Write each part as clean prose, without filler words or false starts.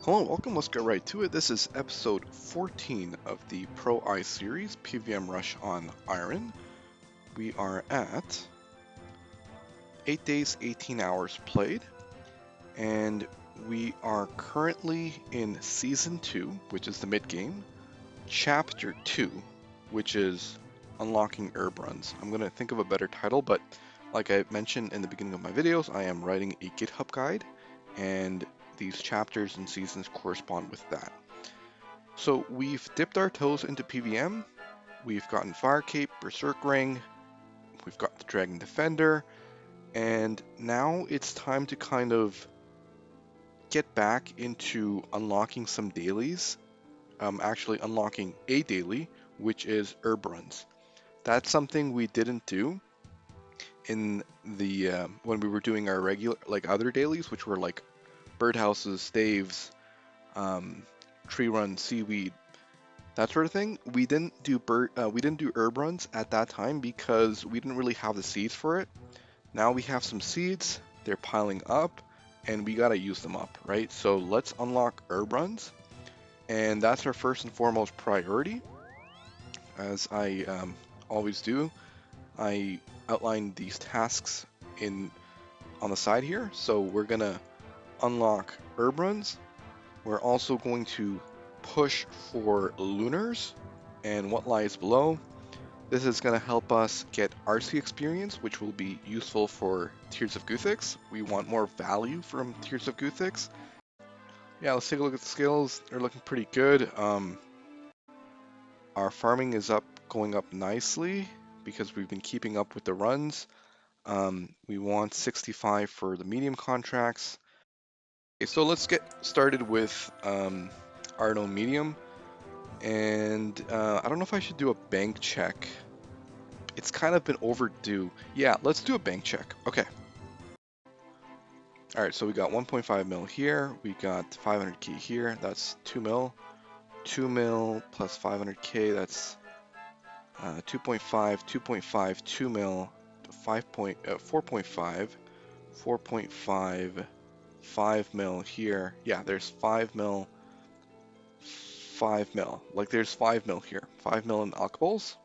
Hello and welcome, let's get right to it. This is episode 14 of the PROi series, PVM Rush on Iron. We are at 8 days, 18 hours played, and we are currently in Season 2, which is the mid-game, Chapter 2, which is Unlocking Herb Runs. I'm going to think of a better title, but like I mentioned in the beginning of my videos, I am writing a GitHub guide, and these chapters and seasons correspond with that. So we've dipped our toes into PVM, we've gotten Fire Cape, Berserk Ring, we've got the Dragon Defender, and now it's time to kind of get back into unlocking some dailies, actually unlocking a daily, which is herb runs. That's something we didn't do in the when we were doing our regular, like other dailies, which were like birdhouses, staves, tree run, seaweed, that sort of thing. We didn't do herb runs at that time because we didn't really have the seeds for it. Now we have some seeds, they're piling up, and we gotta use them up, right? So let's unlock herb runs, and that's our first and foremost priority. As I always do, I outline these tasks on the side here. So we're gonna unlock herb runs. We're also going to push for lunars and what lies below. This is going to help us get RC experience, which will be useful for Tears of Guthix. We want more value from Tears of Guthix. Yeah, let's take a look at the skills. They're looking pretty good. Our farming is going up nicely because we've been keeping up with the runs. We want 65 for the medium contracts. Okay, so let's get started with Arno medium. And I don't know if I should do a bank check. It's kind of been overdue. Yeah, let's do a bank check. Okay. All right, so we got 1.5 mil here. We got 500k here. That's 2 mil. 2 mil plus 500k. That's 2.5, 2.5, 2 mil, 4.5, 4.5, 5 mil here. Yeah, there's 5 mil, 5 mil. Like there's 5 mil here. 5 mil in alcohols.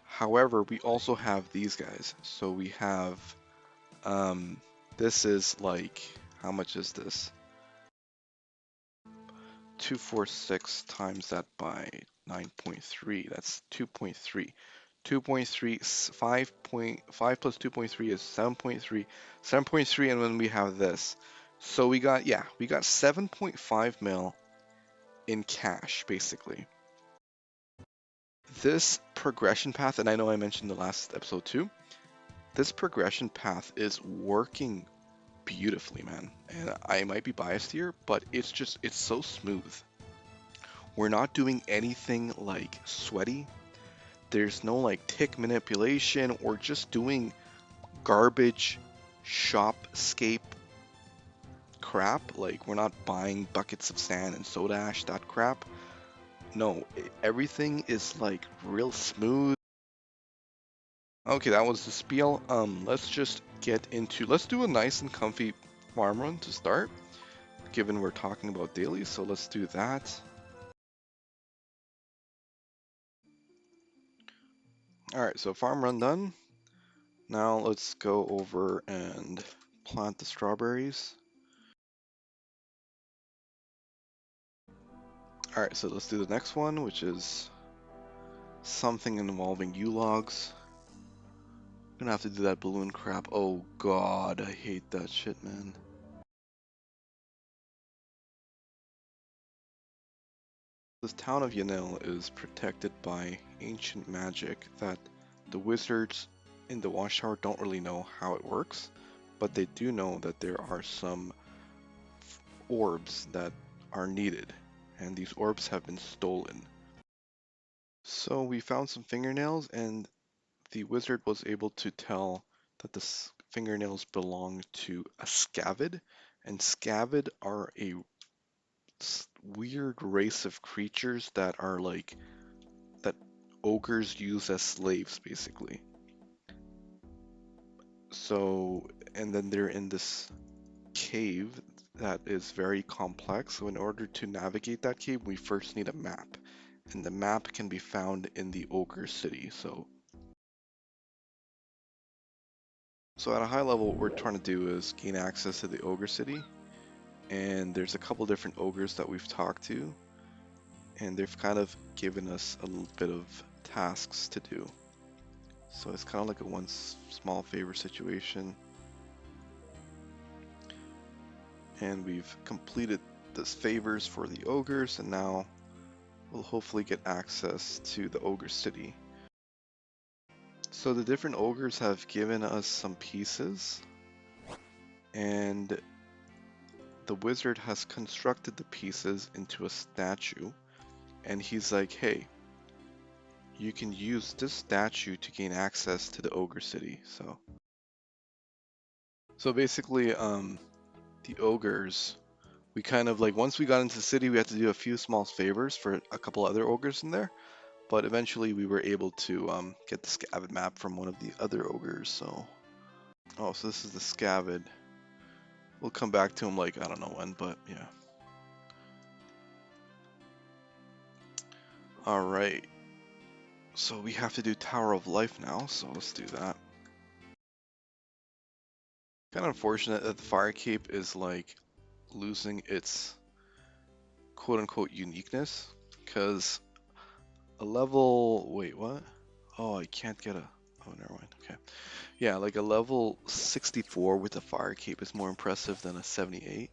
However, we also have these guys. So we have, this is like, how much is this? 246 times that by 9.3, that's 2.3. 2.3, 5 plus 2.3 is 7.3, 7.3, and then we have this. So we got 7.5 mil in cash, basically. This progression path, and I know I mentioned the last episode too, this progression path is working beautifully, man. And I might be biased here, but it's so smooth. We're not doing anything like sweaty. There's no like tick manipulation or just doing garbage shopscape crap. Like we're not buying buckets of sand and soda ash, that crap. No, everything is like real smooth. Okay, that was the spiel. Let's just let's do a nice and comfy farm run to start, given we're talking about dailies, so let's do that. Alright, so farm run done. Now let's go over and plant the strawberries. Alright, so let's do the next one, which is something involving U-logs. Gonna have to do that balloon crap. Oh god, I hate that shit, man. This town of Yanil is protected by ancient magic that the wizards in the Watchtower don't really know how it works, but they do know that there are some orbs that are needed, and these orbs have been stolen. So we found some fingernails, and the wizard was able to tell that the fingernails belong to a scavid, and scavid are a weird race of creatures that are like that ogres use as slaves, basically. So, and then they're in this cave, that is very complex. So in order to navigate that cave, we first need a map. And the map can be found in the Ogre City. So at a high level, what we're trying to do is gain access to the Ogre City. And there's a couple different ogres that we've talked to. And they've kind of given us a little bit of tasks to do. So it's kind of like a one small favor situation. And we've completed the favors for the ogres, and now we'll hopefully get access to the Ogre City. So the different ogres have given us some pieces, and the wizard has constructed the pieces into a statue, and he's like, hey, you can use this statue to gain access to the Ogre City. So basically, the ogres, we kind of like, once we got into the city, we had to do a few small favors for a couple other ogres in there. But eventually we were able to get the Scavid map from one of the other ogres, so... Oh, so this is the Scavid. We'll come back to him, like, I don't know when, but yeah. Alright. So we have to do Tower of Life now, so let's do that. Kind of unfortunate that the Fire Cape is, like, losing its quote-unquote uniqueness, because a level... Wait, what? Oh, I can't get a... Oh, never mind, okay. Yeah, like a level 64 with a Fire Cape is more impressive than a 78.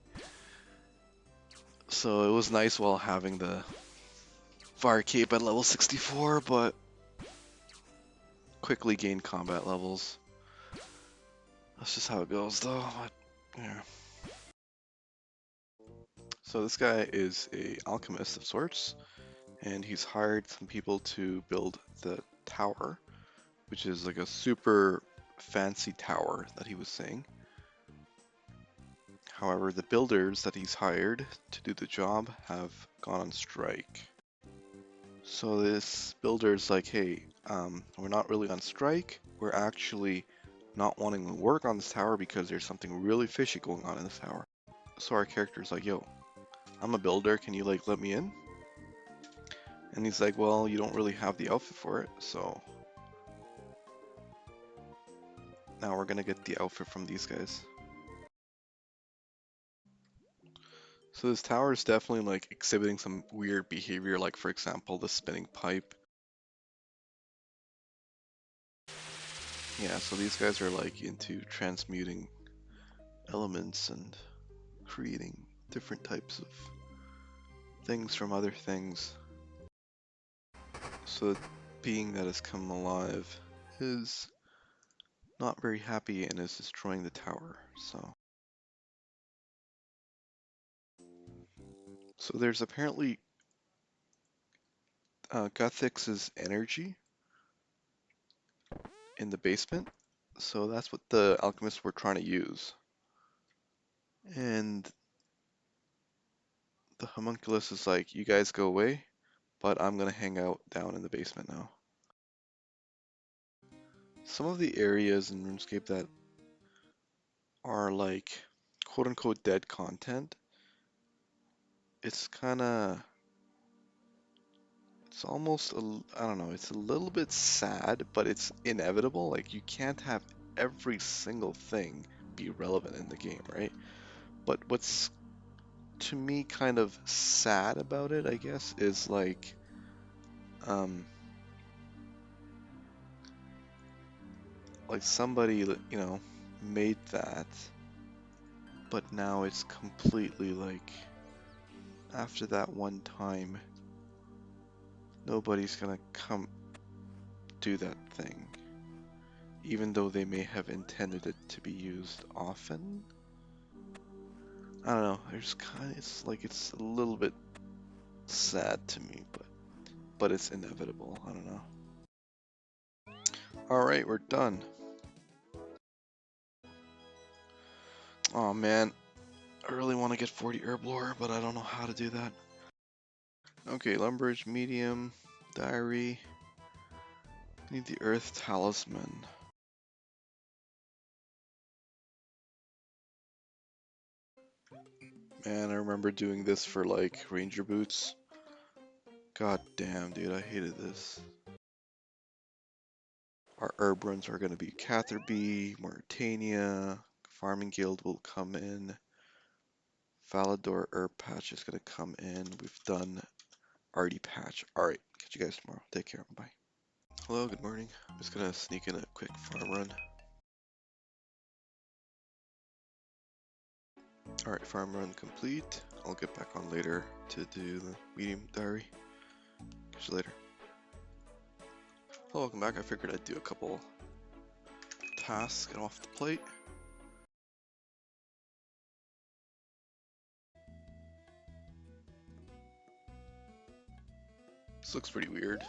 So it was nice while having the Fire Cape at level 64, but quickly gained combat levels. That's just how it goes though, but yeah. So this guy is a alchemist of sorts, and he's hired some people to build the tower, which is like a super fancy tower that he was saying. However, the builders that he's hired to do the job have gone on strike. So this builder's like, hey, we're not really on strike. We're actually not wanting to work on this tower because there's something really fishy going on in this tower. So our character's like, yo, I'm a builder. Can you like let me in? And he's like, well, you don't really have the outfit for it. So now we're gonna get the outfit from these guys. So this tower is definitely like exhibiting some weird behavior, like for example, the spinning pipe. Yeah, so these guys are like into transmuting elements and creating different types of things from other things. So the being that has come alive is not very happy and is destroying the tower. So there's apparently Guthix's energy in the basement. So that's what the alchemists were trying to use. And the homunculus is like, you guys go away, but I'm gonna hang out down in the basement now. Some of the areas in RuneScape that are like quote-unquote dead content, it's almost, I don't know, it's a little bit sad, but it's inevitable. Like, you can't have every single thing be relevant in the game, right? But what's, to me, kind of sad about it, I guess, is like, somebody, you know, made that, but now it's completely like, after that one time, nobody's gonna come do that thing, even though they may have intended it to be used often. I don't know, it's like, it's a little bit sad to me, but it's inevitable. I don't know. Alright, we're done. Oh man, I really want to get 40 herb lore, but I don't know how to do that. Okay, Lumbridge, medium, diary. Need the earth talisman. I Man, I remember doing this for like ranger boots. God damn, dude, I hated this. Our herb runs are going to be Catherby, Mauritania, Farming Guild will come in, Valador Herb Patch is going to come in, we've done Arty Patch. Alright, catch you guys tomorrow. Take care, bye. Hello, good morning. I'm just going to sneak in a quick farm run. Alright, farm run complete. I'll get back on later to do the medium diary. Catch you later. Hello, welcome back. I figured I'd do a couple tasks, get off the plate. This looks pretty weird.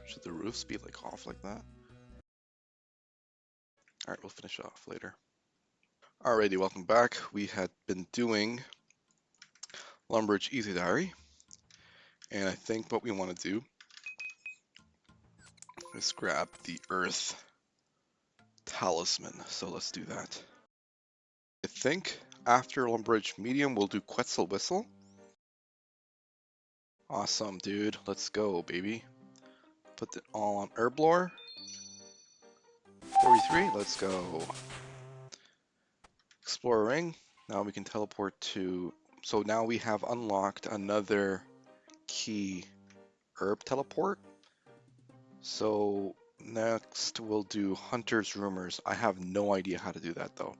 Should the roofs be like off like that? Alright, we'll finish off later. Alrighty, welcome back. We had been doing Lumbridge Easy Diary, and I think what we want to do is grab the Earth Talisman, so let's do that. I think after Lumbridge Medium, we'll do Quetzal Whistle. Awesome, dude. Let's go, baby. Put it all on Herblore. 43, let's go. Explore Ring. Now we can teleport to... So now we have unlocked another key herb teleport. So next we'll do Hunter's Rumors. I have no idea how to do that though.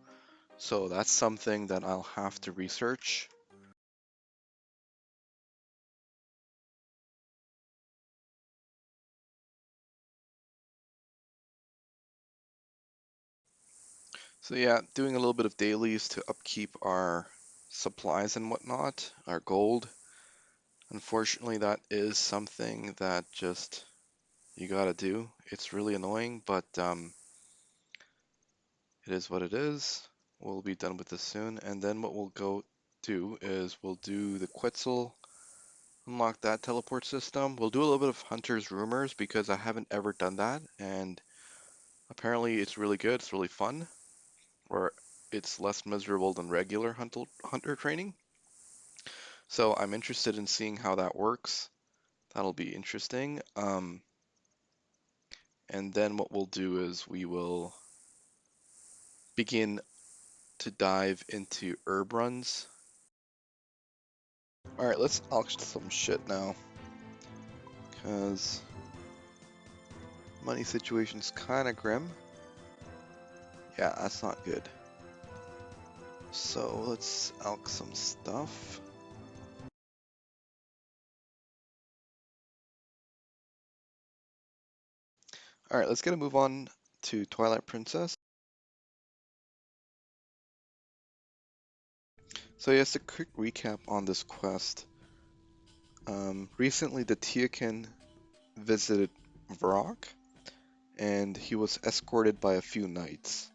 So that's something that I'll have to research. So yeah, doing a little bit of dailies to upkeep our supplies and whatnot, our gold. Unfortunately, that is something that just you gotta do. It's really annoying, but it is what it is. We'll be done with this soon, and then what we'll go do is we'll do the Quetzal, unlock that teleport system. We'll do a little bit of Hunter's Rumors because I haven't ever done that, and apparently it's really good, it's really fun, or it's less miserable than regular hunter training. So I'm interested in seeing how that works. That'll be interesting. And then what we'll do is we will begin to dive into herb runs. Alright, let's auction some shit now. Because money situation's kind of grim. Yeah, that's not good. So let's alch some stuff. Alright, let's get a move on to Twilight Princess. So yes, a quick recap on this quest. Recently the Teokin visited Varrock, and he was escorted by a few knights.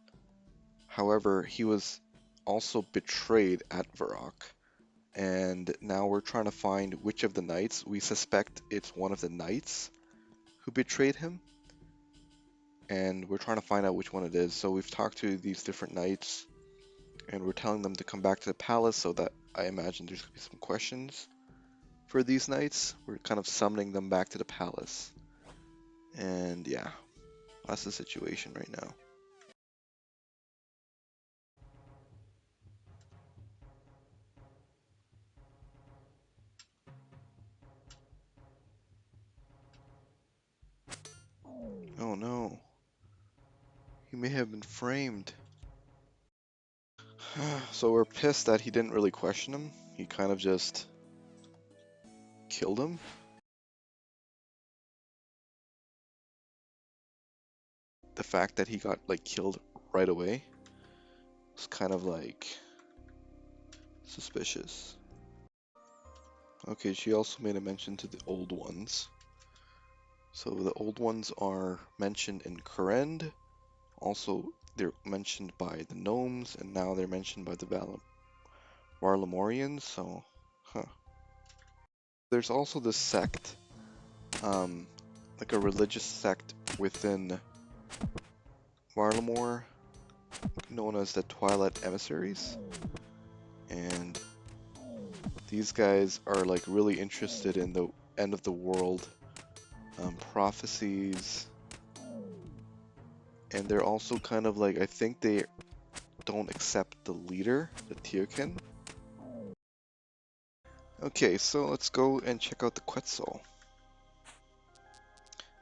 However, he was also betrayed at Varrock, and now we're trying to find which of the knights. We suspect it's one of the knights who betrayed him, and we're trying to find out which one it is. So we've talked to these different knights, and we're telling them to come back to the palace, so that I imagine there's going to be some questions for these knights. We're kind of summoning them back to the palace. And yeah, that's the situation right now. Oh no. He may have been framed. So we're pissed that he didn't really question him. He kind of just killed him. The fact that he got like killed right away was kind of like suspicious. Okay, she also made a mention to the old ones. So the old ones are mentioned in Kurend. Also, they're mentioned by the gnomes, and now they're mentioned by the Warlamorians, so, huh. There's also this sect, like a religious sect within Warlamore, known as the Twilight Emissaries. And These guys are like really interested in the end of the world prophecies, and they're also kind of like, I think they don't accept the leader, the Tiokin. Okay, so let's go and check out the Quetzal.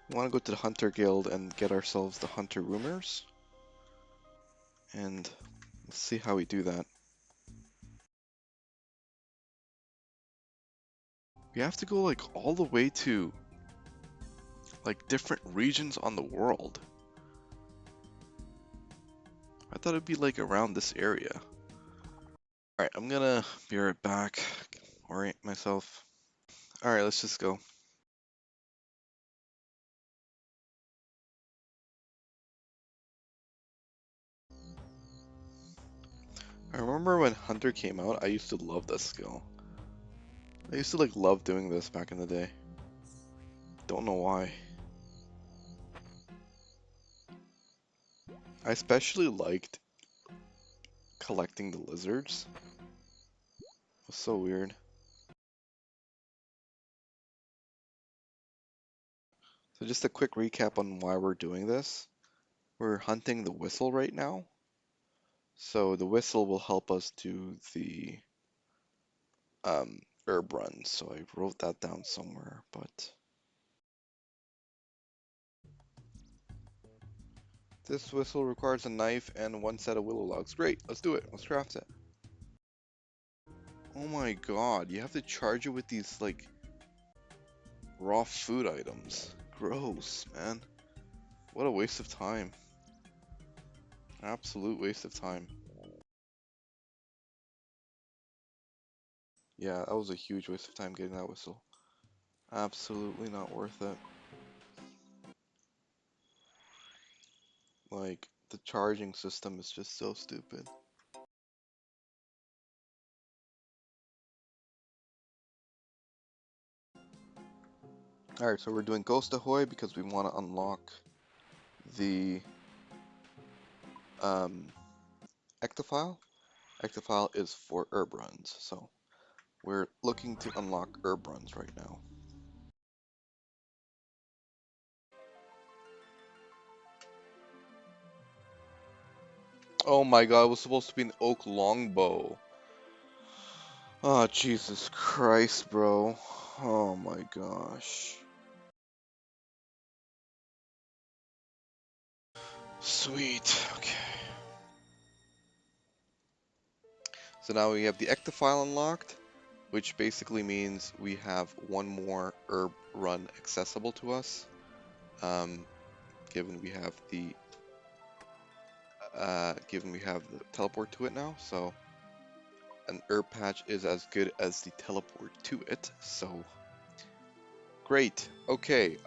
We want to go to the Hunter Guild and get ourselves the Hunter Rumors. And let's see how we do that. We have to go like all the way to like different regions on the world. I thought it'd be like around this area. Alright, I'm gonna be right back. Orient myself. Alright, let's just go. I remember when Hunter came out, I used to love this skill. I used to like love doing this back in the day. Don't know why. I especially liked collecting the lizards. It was so weird. So just a quick recap on why we're doing this. We're hunting the whistle right now. So the whistle will help us do the herb runs. So I wrote that down somewhere, but this whistle requires a knife and one set of willow logs. Great, let's do it. Let's craft it. Oh my god, you have to charge it with these like raw food items. Gross, man. What a waste of time. Absolute waste of time. Yeah, that was a huge waste of time getting that whistle. Absolutely not worth it. Like, the charging system is just so stupid. Alright, so we're doing Ghost Ahoy because we want to unlock the Ectophile. Ectophile is for herb runs, so we're looking to unlock herb runs right now. Oh my god, it was supposed to be an oak longbow. Oh, Jesus Christ, bro. Oh my gosh. Sweet, okay. So now we have the Ectophile unlocked, which basically means we have one more herb run accessible to us, given we have the teleport to it now. So an herb patch is as good as the teleport to it. So great. Okay.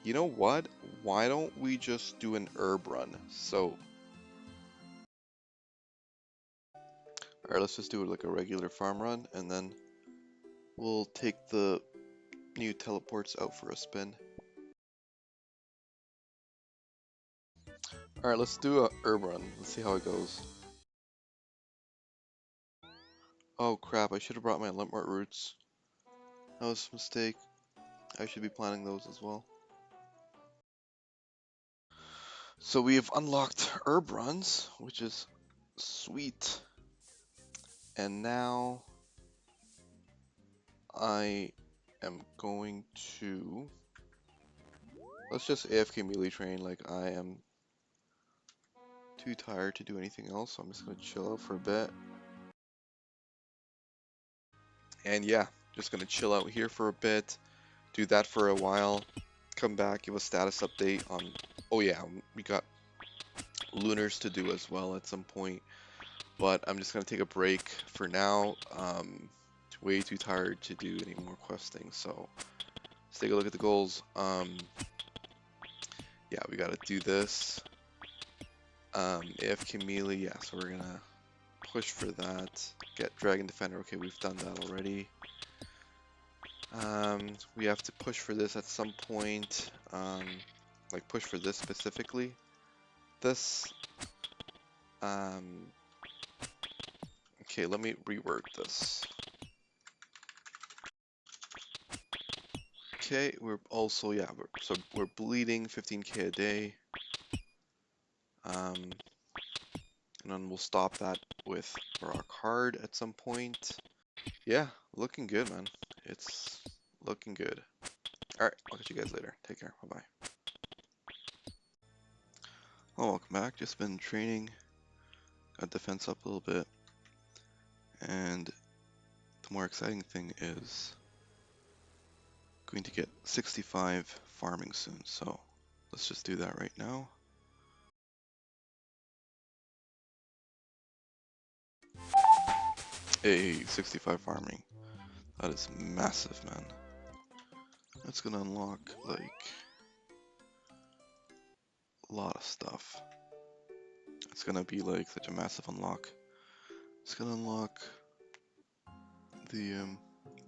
You know what? Why don't we just do an herb run? So, alright, let's just do it like a regular farm run, and then we'll take the new teleports out for a spin. Alright, let's do a herb run. Let's see how it goes. Oh crap, I should have brought my Limpmort roots. That was a mistake. I should be planning those as well. So we have unlocked herb runs, which is sweet. And now I am going to... Let's just AFK melee train, like I am too tired to do anything else, so I'm just gonna chill out for a bit. And yeah, just gonna chill out here for a bit, do that for a while, come back, give a status update on... Oh yeah, we got lunars to do as well at some point, but I'm just gonna take a break for now. Way too tired to do any more questing, so let's take a look at the goals. Yeah, we gotta do this. AFK melee, yeah, so we're gonna push for that. Get Dragon Defender, okay, we've done that already. We have to push for this at some point, like push for this specifically. This, okay, let me reword this. Okay, we're also, yeah, we're bleeding 15k a day. And then we'll stop that with our card at some point. Yeah, looking good, man. It's looking good. Alright, I'll catch you guys later. Take care. Bye-bye. Oh, welcome back. Just been training. Got defense up a little bit. And the more exciting thing is going to get 65 farming soon. So let's just do that right now. Hey, 65 farming. That is massive, man. That's gonna unlock, like, a lot of stuff. It's gonna be, like, such a massive unlock. It's gonna unlock the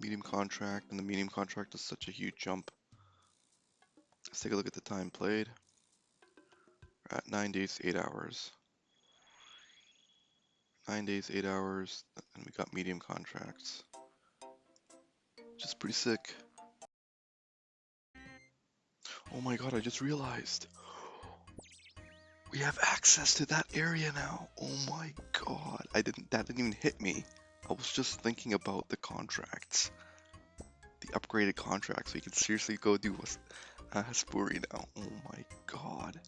medium contract, and the medium contract is such a huge jump. Let's take a look at the time played. We're at 9 days, 8 hours. 9 days, 8 hours, and we got medium contracts. Which is pretty sick. Oh my god, I just realized. We have access to that area now. Oh my god. That didn't even hit me. I was just thinking about the contracts. The upgraded contracts. So you can seriously go do a Haspuri now. Oh my god.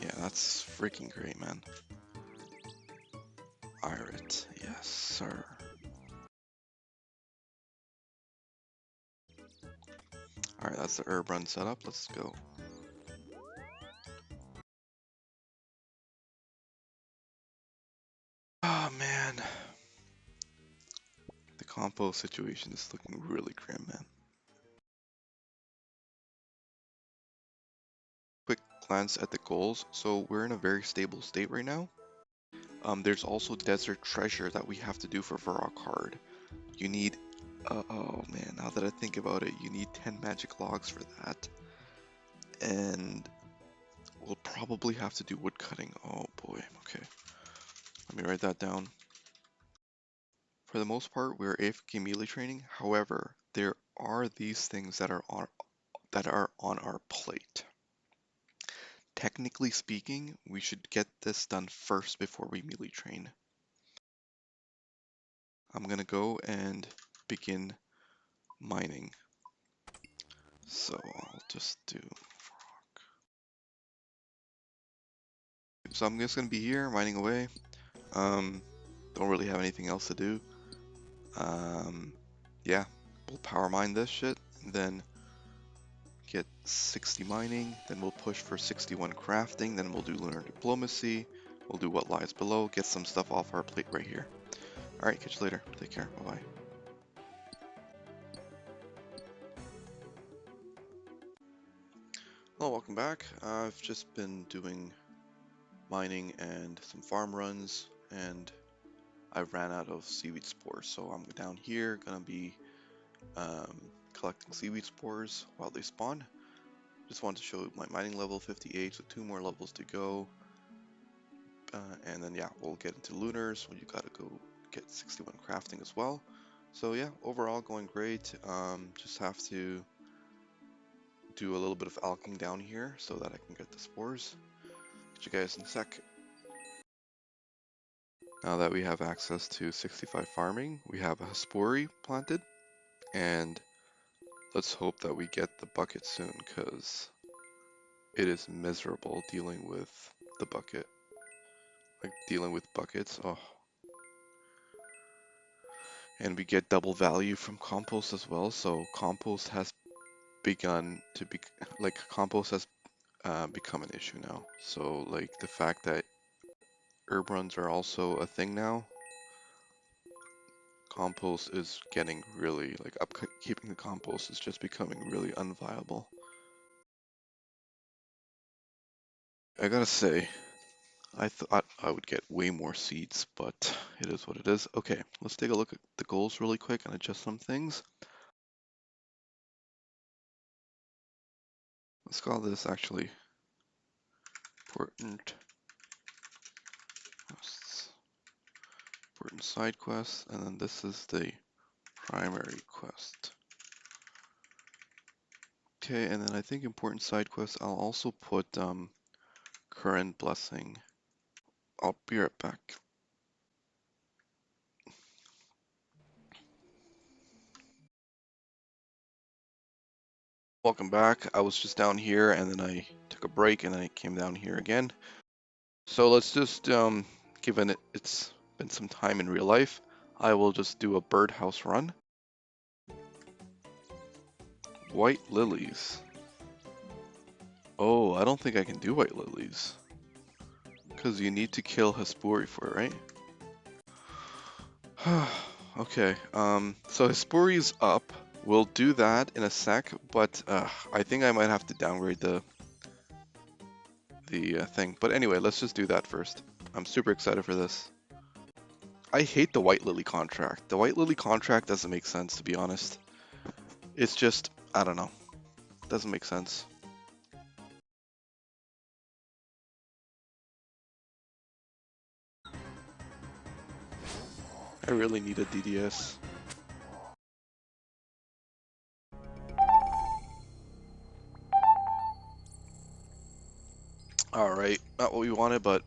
Yeah, that's freaking great, man. Irit. Yes, sir. Alright, that's the herb run setup. Let's go. Oh man. The compo situation is looking really grim, man. Quick glance at the goals. So we're in a very stable state right now. There's also desert treasure that we have to do for Varrock card. You need, oh man, now that I think about it, you need 10 magic logs for that. And we'll probably have to do wood cutting. Oh boy, okay. Let me write that down. For the most part, we're AFK melee training. However, there are these things that are on our plate. Technically speaking, we should get this done first before we melee train. I'm gonna go and begin mining. So I'll just do rock. So I'm just gonna be here mining away. Don't really have anything else to do. Yeah, we'll power mine this shit, then get 60 mining, then we'll push for 61 crafting, then we'll do lunar diplomacy, we'll do what lies below, get some stuff off our plate right here. Alright, catch you later. Take care. Bye-bye. Hello, welcome back. I've just been doing mining and some farm runs, and I ran out of seaweed spores, so I'm down here gonna be collecting seaweed spores while they spawn. Just wanted to show my mining level 58, so 2 more levels to go. And then yeah, we'll get into lunars when you gotta go get 61 crafting as well. So yeah, overall going great. Just have to do a little bit of alching down here so that I can get the spores. Catch you guys in a sec. Now that we have access to 65 farming, we have a Haspuri planted, and let's hope that we get the bucket soon, because it is miserable dealing with the bucket. Like, dealing with buckets, oh. And we get double value from compost as well, so compost has begun to be, like, compost has become an issue now. So, like, the fact that herb runs are also a thing now, compost is getting really, like, upkeeping the compost is just becoming really unviable. I gotta say, I thought I would get way more seeds, but it is what it is. Okay, let's take a look at the goals really quick and adjust some things. Let's call this actually important quests, important side quests, and then this is the primary quest. Okay, and then I think important side quests, I'll also put current blessing. I'll be right back. Welcome back. I was just down here and then I took a break and then I came down here again. So let's just, given it's been some time in real life, I will just do a birdhouse run. White lilies. Oh, I don't think I can do white lilies. Because you need to kill Hespuri for it, right? Okay, so Hespuri's up. We'll do that in a sec, but I think I might have to downgrade the thing. But anyway, let's just do that first. I'm super excited for this. I hate the White Lily contract. The White Lily contract doesn't make sense, to be honest. It's just, I don't know. Doesn't make sense. I really need a DDS. Alright, not what we wanted, but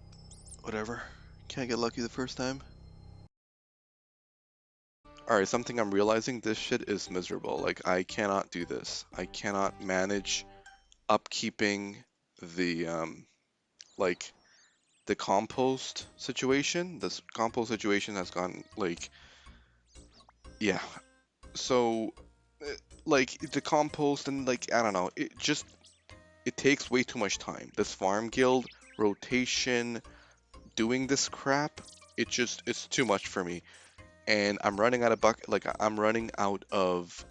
whatever. Can't get lucky the first time. Alright, something I'm realizing, this shit is miserable. Like, I cannot do this. I cannot manage upkeeping the, like, the compost situation. This compost situation has gone, like, yeah. So, like, the compost and, like, I don't know, it takes way too much time. This farm guild, rotation, doing this crap, it's too much for me. And I'm running out of I'm running out of,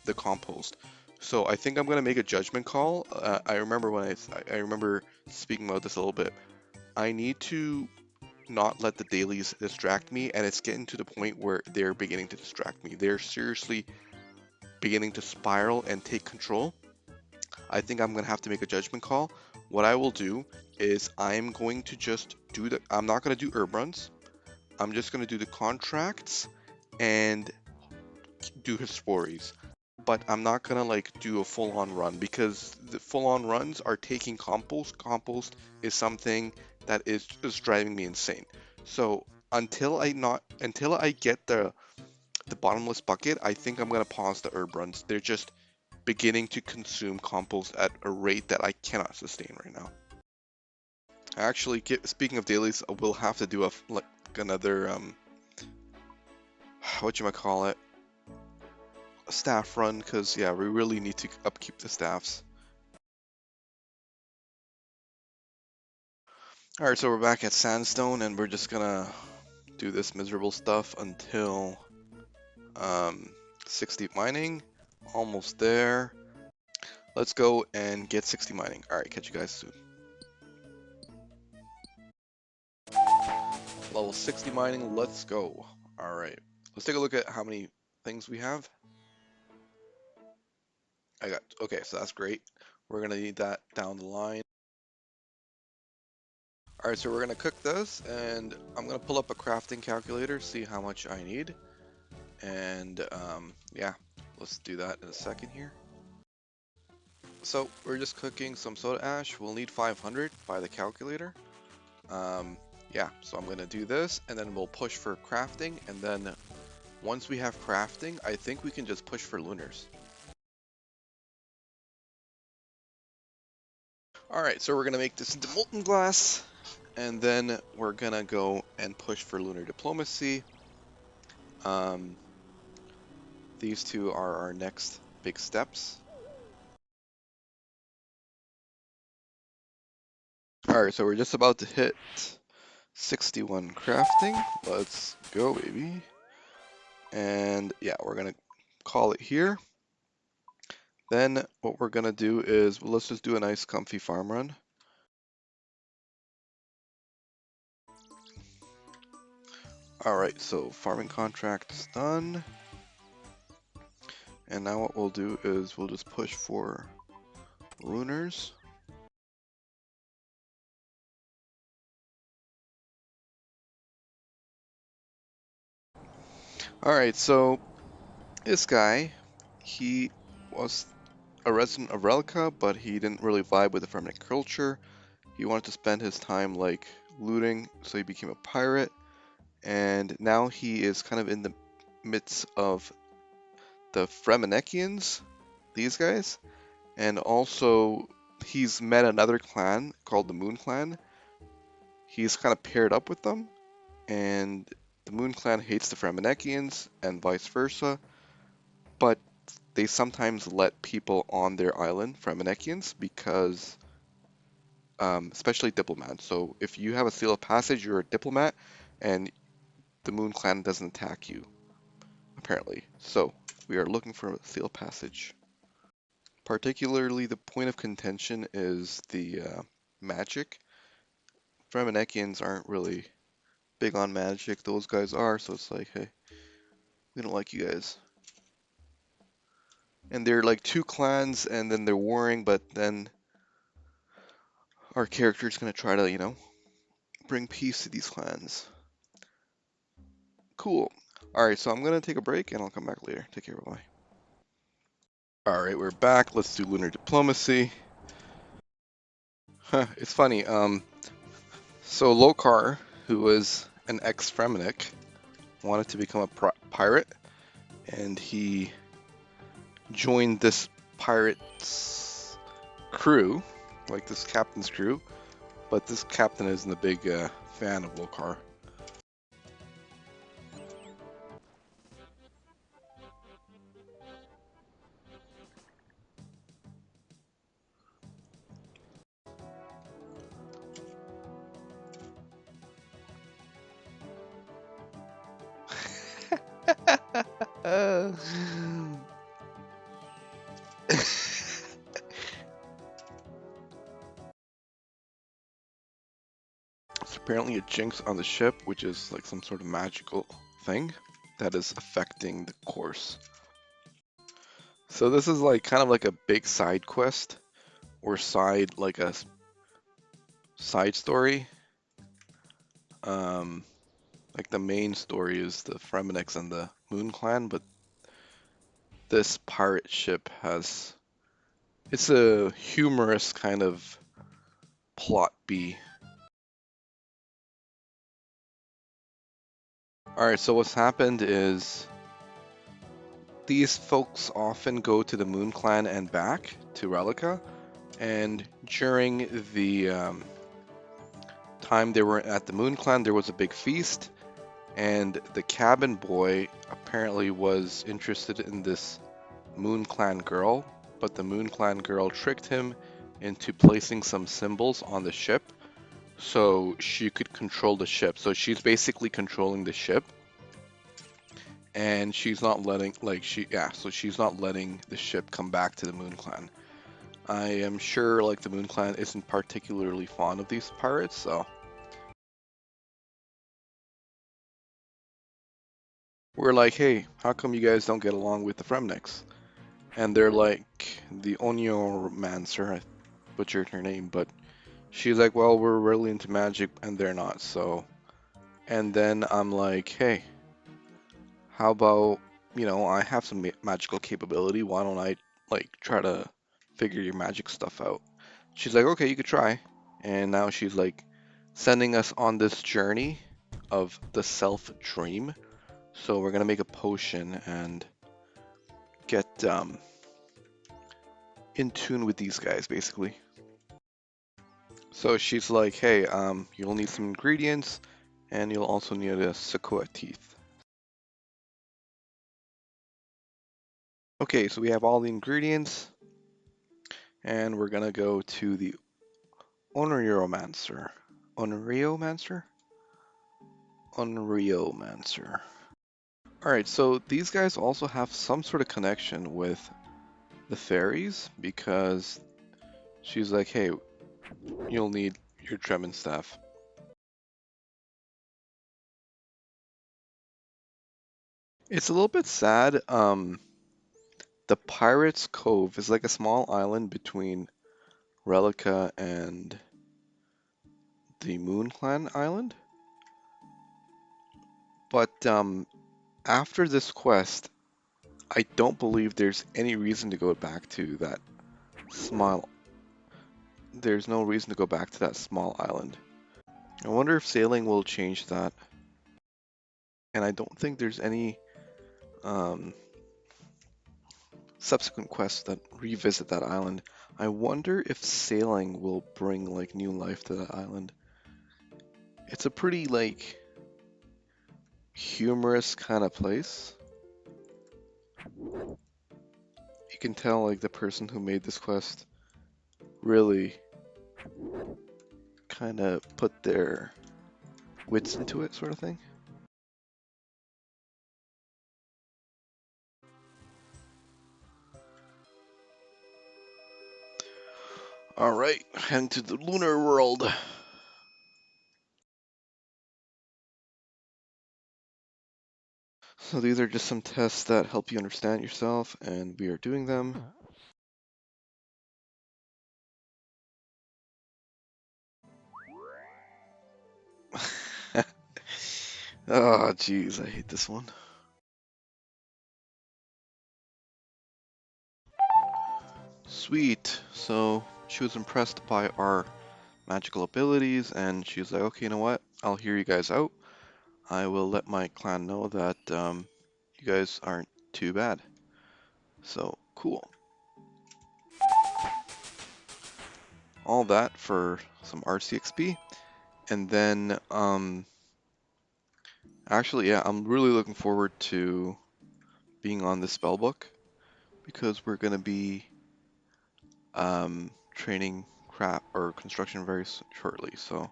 the compost. So I think I'm gonna make a judgment call. I remember when I remember speaking about this a little bit. I need to not let the dailies distract me, and it's getting to the point where they're beginning to distract me. They're seriously beginning to spiral and take control. I think I'm gonna have to make a judgment call. What I will do is I'm going to just do I'm not gonna do herb runs. I'm just gonna do the contracts and do his stories. But I'm not gonna like do a full-on run because the full-on runs are taking compost. Compost is something that is driving me insane. So until I get the bottomless bucket, I think I'm gonna pause the herb runs. They're just beginning to consume compost at a rate that I cannot sustain right now. Actually, speaking of dailies, we'll have to do like another what you might call it, a staff run, because yeah, we really need to upkeep the staffs. All right, so we're back at Sandstone, and we're just gonna do this miserable stuff until 60 mining. Almost there. Let's go and get 60 mining. All right, catch you guys soon. Level 60 mining, let's go. All right, let's take a look at how many things we have. Okay, so that's great. We're gonna need that down the line. All right, so we're gonna cook this, and I'm gonna pull up a crafting calculator, see how much I need. And yeah, let's do that in a second here. So we're just cooking some soda ash. We'll need 500 by the calculator. Yeah, so I'm gonna do this, and then we'll push for crafting, and then once we have crafting, I think we can just push for lunars. Alright, so we're gonna make this into molten glass, and then we're gonna go and push for lunar diplomacy. These two are our next big steps. Alright, so we're just about to hit 61 crafting. Let's go, baby. And yeah, we're gonna call it here. Then what we're gonna do is, well, let's just do a nice comfy farm run. Alright, so farming contract's done. And now what we'll do is we'll just push for lunars. Alright, so this guy, he was a resident of Relica, but he didn't really vibe with the Fremennik culture. He wanted to spend his time like looting, so he became a pirate. And now he is kind of in the midst of the Fremennikians, these guys, and also he's met another clan called the Moon Clan. He's kind of paired up with them, and the Moon Clan hates the Fremennikians and vice versa, but they sometimes let people on their island, Fremennikians, because especially diplomats. So if you have a seal of passage, you're a diplomat, and the Moon Clan doesn't attack you, apparently. So we are looking for a seal of passage. Particularly, the point of contention is the magic. Fremennikians aren't really big on magic. Those guys are, so it's like, hey, we don't like you guys. And they're like two clans, and then they're warring, but then our character's gonna try to, bring peace to these clans. Cool. Alright, so I'm gonna take a break, and I'll come back later. Take care, bye-bye. Alright, we're back. Let's do lunar diplomacy. It's funny, so Lokar, who was an ex-Fremennik, wanted to become a pirate, and he joined this pirate's crew, like this captain's crew, but this captain isn't a big fan of Lokar. It's apparently a jinx on the ship, which is like some sort of magical thing that is affecting the course. So this is like kind of like a big side quest or like a side story. Like the main story is the Fremenniks and the Moon Clan, but this pirate ship it's a humorous kind of plot B. Alright, so what's happened is these folks often go to the Moon Clan and back to Relica, and during the time they were at the Moon Clan, there was a big feast, and the cabin boy apparently was interested in this Moon Clan girl, but the Moon Clan girl tricked him into placing some symbols on the ship so she could control the ship. So she's basically controlling the ship, and she's not letting so she's not letting the ship come back to the Moon Clan. I am sure like the Moon Clan isn't particularly fond of these pirates, so we're like, hey, how come you guys don't get along with the Fremniks? And they're like, the Onyomancer, I butchered her name, but she's like, well, we're really into magic and they're not, so. And then I'm like, hey, how about, I have some magical capability, why don't I, like, try to figure your magic stuff out? She's like, okay, you could try. And now she's like sending us on this journey of the self-dream. So we're gonna make a potion and get in tune with these guys, basically. So she's like, hey, you'll need some ingredients, and you'll also need a sequoia teeth. Okay, so we have all the ingredients, and we're gonna go to the Onryomancer. Onryomancer? Onryomancer. Alright, so these guys also have some sort of connection with the fairies, because she's like, hey, you'll need your Tremon staff. It's a little bit sad. The Pirates Cove is like a small island between Relica and the Moon Clan Island. But after this quest, I don't believe there's any reason to go back to that Smile. There's no reason to go back to that small island. I wonder if sailing will change that. And I don't think there's any subsequent quests that revisit that island. I wonder if sailing will bring like new life to that island. It's a pretty like humorous kind of place. You can tell like the person who made this quest really kind of put their wits into it, sort of thing. Alright, heading to the lunar world. So these are just some tests that help you understand yourself, and we are doing them. Oh, jeez, I hate this one. Sweet. So she was impressed by our magical abilities, and she was like, okay, you know what? I'll hear you guys out. I will let my clan know that you guys aren't too bad. So, cool. All that for some RCXP. And then, actually, yeah, I'm really looking forward to being on this spell book because we're going to be training craft or construction very shortly. So,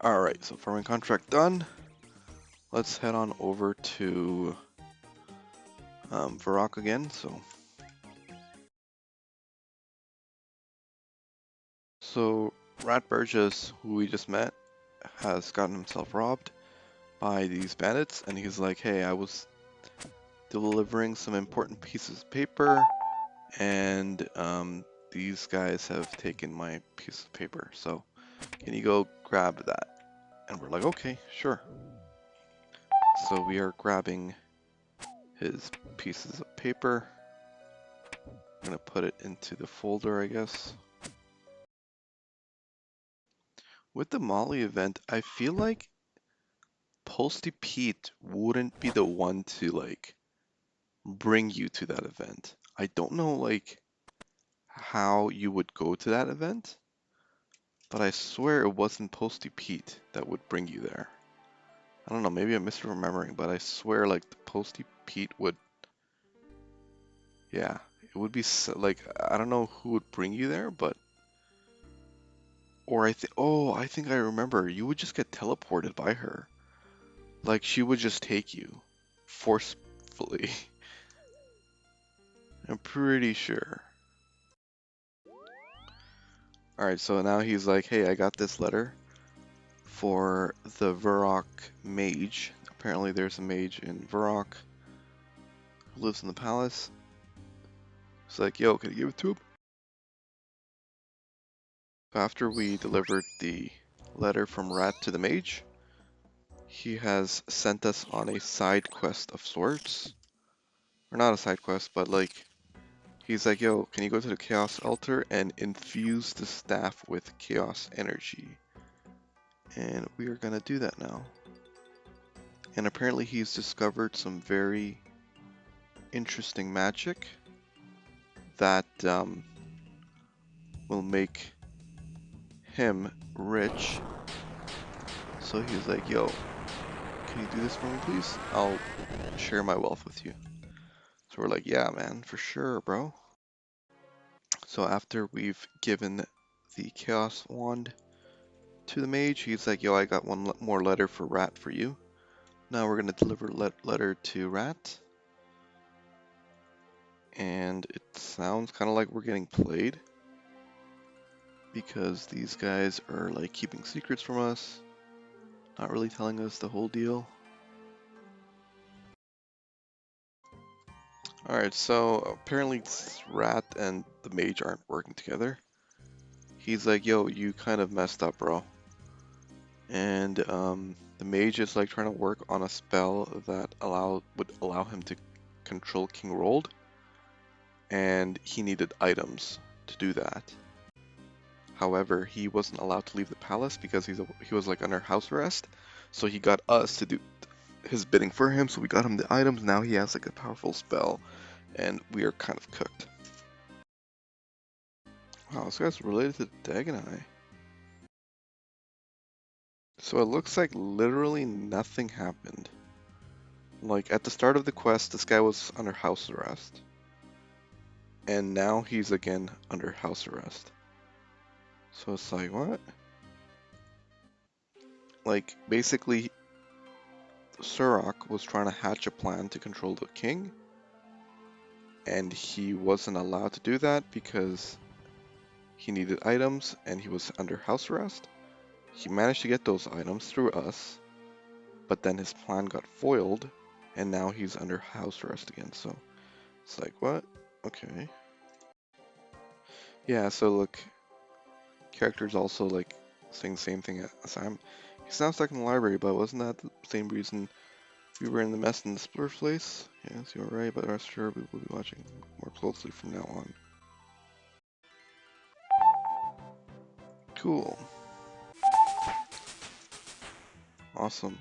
all right, so farming contract done. Let's head on over to Varrock again. So Rat Burgess, who we just met, has gotten himself robbed by these bandits, and he's like, hey, I was delivering some important pieces of paper, and these guys have taken my piece of paper, so can you go grab that? And we're like, okay, sure. So we are grabbing his pieces of paper. I'm gonna put it into the folder, I guess. With the Molly event, I feel like Posty Pete wouldn't be the one to like bring you to that event. I don't know like how you would go to that event, but I swear it wasn't Posty Pete that would bring you there. I don't know, maybe I'm misremembering, but I swear like the Posty Pete would, yeah, it would be so, like, I don't know who would bring you there, but, or I think I remember, you would just get teleported by her. Like she would just take you forcefully. I'm pretty sure. Alright, so now he's like, hey, I got this letter for the Varrock mage. Apparently there's a mage in Varrock who lives in the palace. He's like, yo, can you give it to him? After we delivered the letter from Rat to the mage, he has sent us on a side quest of sorts. Or not a side quest, but like, he's like, yo, can you go to the Chaos Altar and infuse the staff with Chaos energy? And we are gonna do that now. And apparently he's discovered some very interesting magic that will make him rich. So he's like, yo, can you do this for me, please? I'll share my wealth with you. So we're like, yeah, man, for sure, bro. So after we've given the Chaos Wand to the mage, he's like, yo, I got one more letter for Rat for you. Now we're going to deliver letter to Rat. And it sounds kind of like we're getting played, because these guys are like keeping secrets from us, not really telling us the whole deal. Alright, so apparently Rat and the mage aren't working together. He's like, yo, you kind of messed up, bro. And the mage is like trying to work on a spell that would allow him to control King Rold. and he needed items to do that. However, he wasn't allowed to leave the palace because he was like under house arrest. So he got us to do his bidding for him. So we got him the items. Now he has like a powerful spell, and we are kind of cooked. Wow, this guy's related to Dagonai. So it looks like literally nothing happened. Like at the start of the quest, this guy was under house arrest, and now he's again under house arrest. So it's like, what? Like, basically, Surak was trying to hatch a plan to control the king, and he wasn't allowed to do that because he needed items and he was under house arrest. He managed to get those items through us, but then his plan got foiled, and now he's under house arrest again. So it's like, what? Okay. Yeah, so look, characters also like saying the same thing as I'm. He's now stuck in the library, but wasn't that the same reason we were in the mess in the first place? Yes, you're right, but rest assured we will be watching more closely from now on. Cool. Awesome.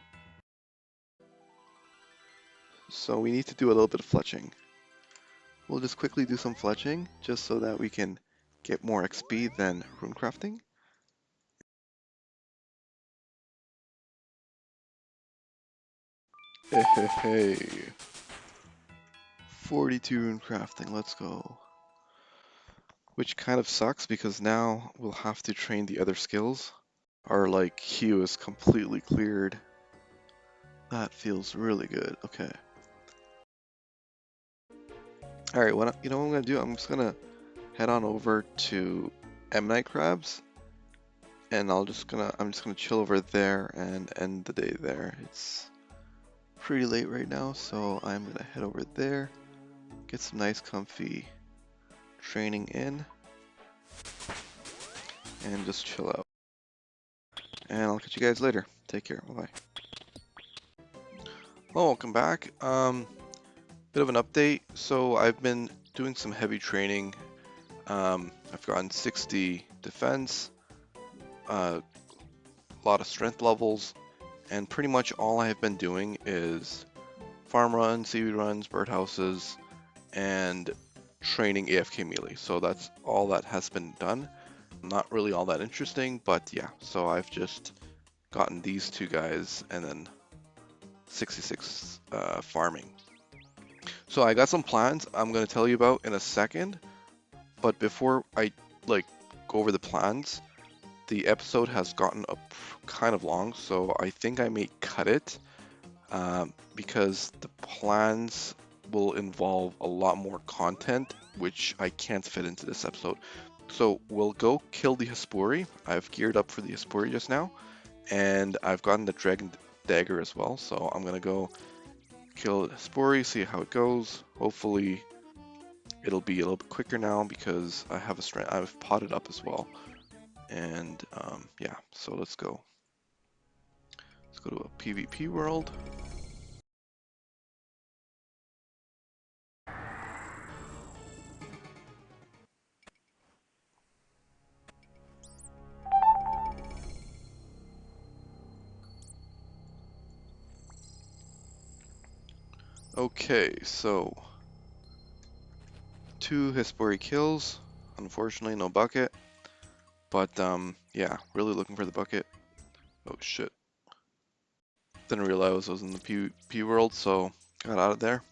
So we need to do a little bit of fletching. We'll just quickly do some fletching, just so that we can get more XP than rune crafting. Hey, 42 rune crafting, let's go. Which kind of sucks because now we'll have to train the other skills. Our like queue is completely cleared. That feels really good. Okay. All right. You know what I'm gonna do? I'm just gonna head on over to Ammonite Crabs, and I'm just gonna chill over there and end the day there. It's pretty late right now, so I'm gonna head over there, get some nice comfy training in, and just chill out. And I'll catch you guys later. Take care. Bye bye. Oh, welcome back. Bit of an update. So I've been doing some heavy training. I've gotten 60 defense, a lot of strength levels, and pretty much all I have been doing is farm runs, seaweed runs, birdhouses, and training AFK melee. So that's all that has been done. Not really all that interesting, but yeah. So I've just gotten these two guys and then 66 farming. So I got some plans I'm going to tell you about in a second, but before I like go over the plans, the episode has gotten up kind of long, so I think I may cut it because the plans will involve a lot more content, which I can't fit into this episode. So we'll go kill the Hespori. I've geared up for the Hespori just now, and I've gotten the Dragon Dagger as well, so I'm going to go kill the Hespori, see how it goes. Hopefully it'll be a little bit quicker now because I have I've potted up as well. And yeah, so let's go. Let's go to a PvP world. Okay, so 2 Hespori kills. Unfortunately, no bucket. But yeah, really looking for the bucket. Oh shit. Didn't realize I was in the PvP world, so got out of there.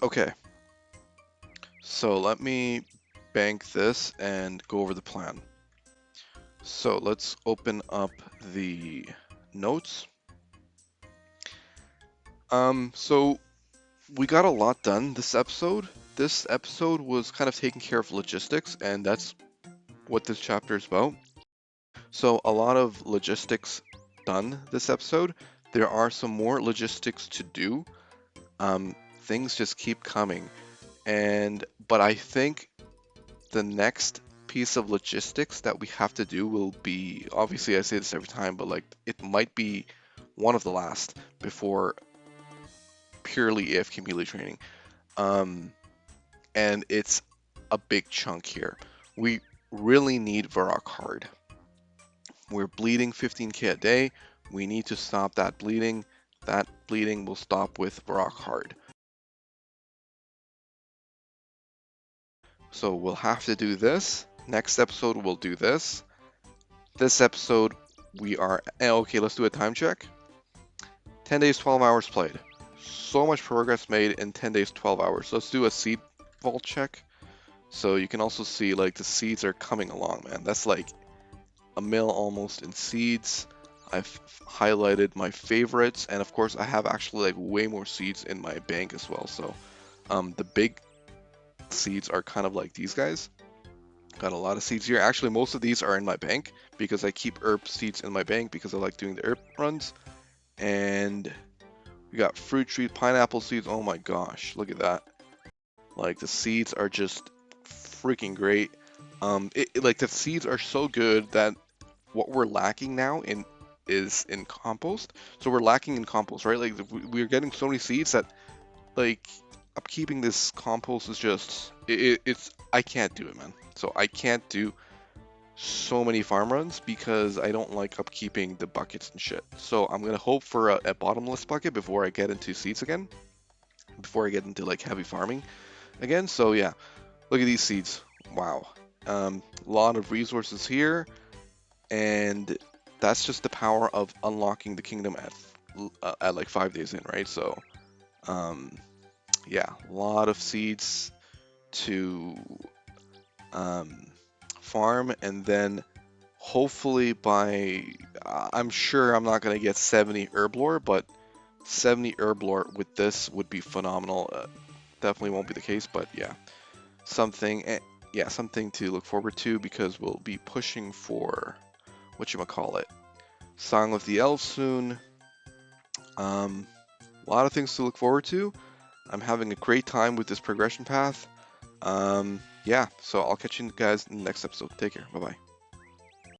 Okay. So let me bank this and go over the plan. So let's open up the notes. So we got a lot done this episode. This episode was kind of taking care of logistics, and that's what this chapter is about. So a lot of logistics done this episode. There are some more logistics to do. Things just keep coming. But I think the next piece of logistics that we have to do will be, obviously I say this every time, but like it might be one of the last before purely AFK melee training. And it's a big chunk here. We really need Varrock hard. We're bleeding 15k a day. We need to stop that bleeding. That bleeding will stop with Varrock hard. So we'll have to do this. Next episode we'll do this. This episode we are okay. Let's do a time check. 10 days, 12 hours played. So much progress made in 10 days, 12 hours. Let's do a seed vault check. So you can also see like the seeds are coming along, man. That's like a mil almost in seeds. I've highlighted my favorites, and of course I have actually like way more seeds in my bank as well. So the big seeds are kind of like these guys. Got a lot of seeds here. Actually, most of these are in my bank because I keep herb seeds in my bank because I like doing the herb runs. And we got fruit trees, pineapple seeds. Oh my gosh, look at that. Like the seeds are just freaking great. Like the seeds are so good that what we're lacking now is in compost. So we're lacking in compost, right? Like we're getting so many seeds that like upkeeping this compost is just it's I can't do it, man. So I can't do so many farm runs because I don't like upkeeping the buckets and shit. So I'm gonna hope for a bottomless bucket before I get into seeds again, before I get into like heavy farming again. So yeah, look at these seeds. Wow, lot of resources here, and that's just the power of unlocking the kingdom at like 5 days in, right? So yeah, a lot of seeds to farm, and then hopefully by I'm sure I'm not gonna get 70 herb lore, but 70 herb lore with this would be phenomenal. Definitely won't be the case, but yeah, something something to look forward to because we'll be pushing for whatchamacallit, Song of the Elves soon. A lot of things to look forward to. I'm having a great time with this progression path. Yeah, so I'll catch you guys in the next episode. Take care. Bye bye.